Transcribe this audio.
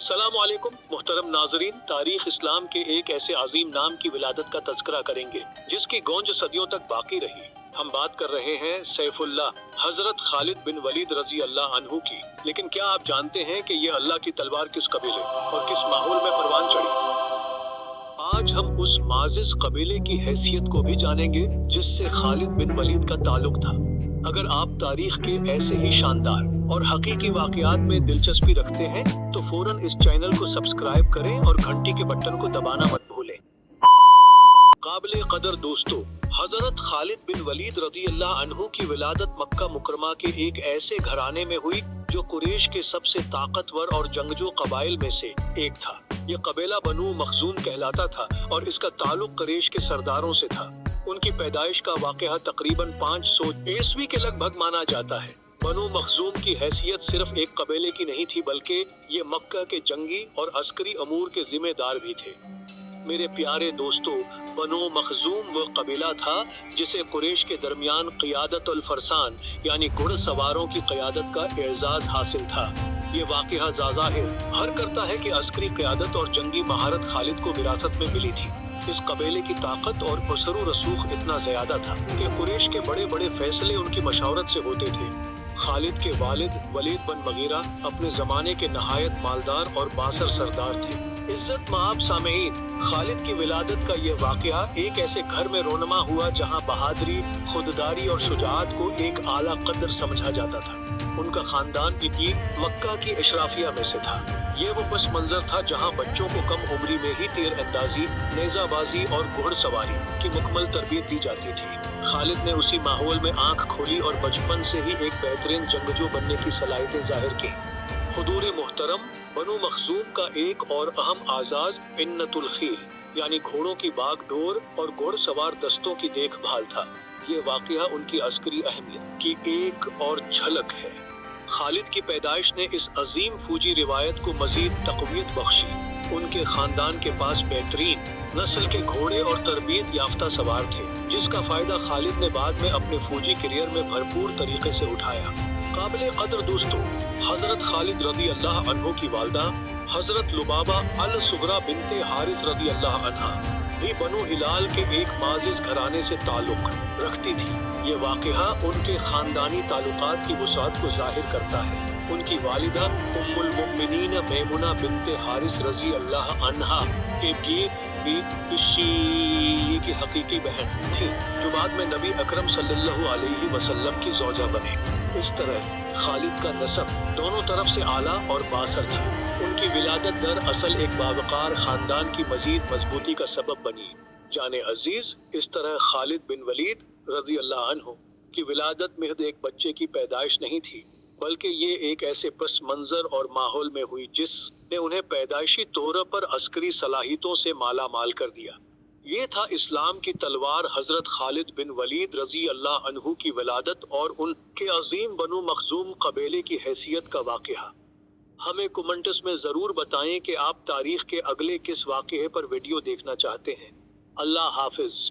अस्सलामुअलैकुम मुहतरम नाजरीन, तारीख इस्लाम के एक ऐसे अजीम नाम की विलादत का तज़किरा करेंगे जिसकी गूंज सदियों तक बाकी रही। हम बात कर रहे हैं सैफुल्लाह हजरत खालिद बिन वलीद रजी अल्लाह अन्हु की। लेकिन क्या आप जानते हैं कि ये अल्लाह की तलवार किस कबीले और किस माहौल में परवान चढ़ी? आज हम उस माजिज कबीले की हैसियत को भी जानेंगे जिससे खालिद बिन वलीद का ताल्लुक था। अगर आप तारीख के ऐसे ही शानदार और हकीकी वाकयात में दिलचस्पी रखते हैं तो फौरन इस चैनल को सब्सक्राइब करें और घंटी के बटन को दबाना मत भूलें। काबिले कदर दोस्तों, हजरत खालिद बिन वलीद रज़ी अल्लाह अन्हु की विलादत मक्का मुकरमा के एक ऐसे घराने में हुई जो कुरैश के सबसे ताकतवर और जंगजू कबाइल में से एक था। ये कबीला बनु मखजूम कहलाता था और इसका ताल्लुक कुरैश के सरदारों से था। उनकी पैदाइश का वाक़या तकरीबन 500 ईस्वी के लगभग माना जाता है। बनु मखजूम की हैसियत सिर्फ एक कबीले की नहीं थी, बल्कि ये मक्का के जंगी और अस्करी अमूर के जिम्मेदार भी थे। मेरे प्यारे दोस्तों, बनु मखजूम वो कबीला था जिसे कुरैश के दरमियान क़ियादत अल फरसान यानी घुड़सवारों की क़ियादत का एजाज हासिल था। ये वाक़या ज़ाहिर हर करता है कि अस्करी क़ियादत और जंगी महारत खालिद को विरासत में मिली थी। इस कबीले की ताकत और असर रसूख इतना ज्यादा था कि कुरैश के बड़े बड़े फैसले उनकी मशावरत से होते थे। खालिद के वालिद वलीद बिन मुगीरा अपने जमाने के नहायत मालदार और बासर सरदार थे। इज्जत माब सामीन, खालिद की विलादत का ये वाक़या एक ऐसे घर में रोनमा हुआ जहाँ बहादुरी, खुददारी और शुजाअत को एक आला कदर समझा जाता था। उनका खानदान भी मक्का की अशराफिया में से था। ये वो पस मंजर था जहाँ बच्चों को कम उम्री में ही तीर अंदाजी, नेजाबाजी और घुड़सवारी की मुकम्मल तरबियत दी जाती थी। खालिद ने उसी माहौल में आंख खोली और बचपन से ही एक बेहतरीन जंगजू बनने की सलाहियतें जाहिर की। हुजूर मुहतरम, बनु मखजूम का एक और अहम आजाज इन्नतुल खील यानी घोड़ों की बागडोर और घुड़सवार दस्तों की देखभाल था। ये वाक़या उनकी अस्करी अहमियत की एक और झलक है। खालिद की पैदाइश ने इस अजीम फौजी रिवायत को मजीद तक़वियत बख्शी। उनके खानदान के पास बेहतरीन नस्ल के घोड़े और तरबियत याफ्ता सवार थे, जिसका फायदा खालिद ने बाद में अपने फौजी करियर में भरपूर तरीके से उठाया। काबिले कदर दोस्तों, हजरत खालिद रज़ी अल्लाह अन्हु की वालदा हजरत लुबाबा अल सुगरा बिनते हारिस रज़ी अल्लाह अन्हा भी बनु हिलाल के एक माजिज घराने से ताल्लुक रखती थी। ये वाक़या उनके खानदानी ताल्लुकात की वसाअत को जाहिर करता है। उनकी वालिदा उम्मुल मुमिनीन मैमुना बिनते हारिस रज़ी अल्लाह अन्हा के की हकीकी बहन थी, जो बाद में नबी अकरम सल्लल्लाहु अलैहि वसल्लम की ज़ौजा बने। इस तरह खालिद का नसब दोनों तरफ से आला और बासर था। उनकी विलादत दर असल एक बावकार खानदान की मजीद मजबूती का सबब बनी। जाने अजीज, इस तरह खालिद बिन वलीद रज़ी अल्लाह अन्हु की विलादत महज एक बच्चे की पैदाइश नहीं थी, बल्कि ये एक ऐसे पस मंजर और माहौल में हुई जिसने उन्हें पैदाइशी तौर पर अस्करी सलाहियतों से माला माल कर दिया। ये था इस्लाम की तलवार हजरत खालिद बिन वलीद रज़ी अल्लाह अन्हु की विलादत और उनके अजीम बनु मखजूम कबीले की हैसियत का वाक़या। हमें कमेंट्स में ज़रूर बताएं कि आप तारीख के अगले किस वाक़ये पर वीडियो देखना चाहते हैं। अल्लाह हाफिज।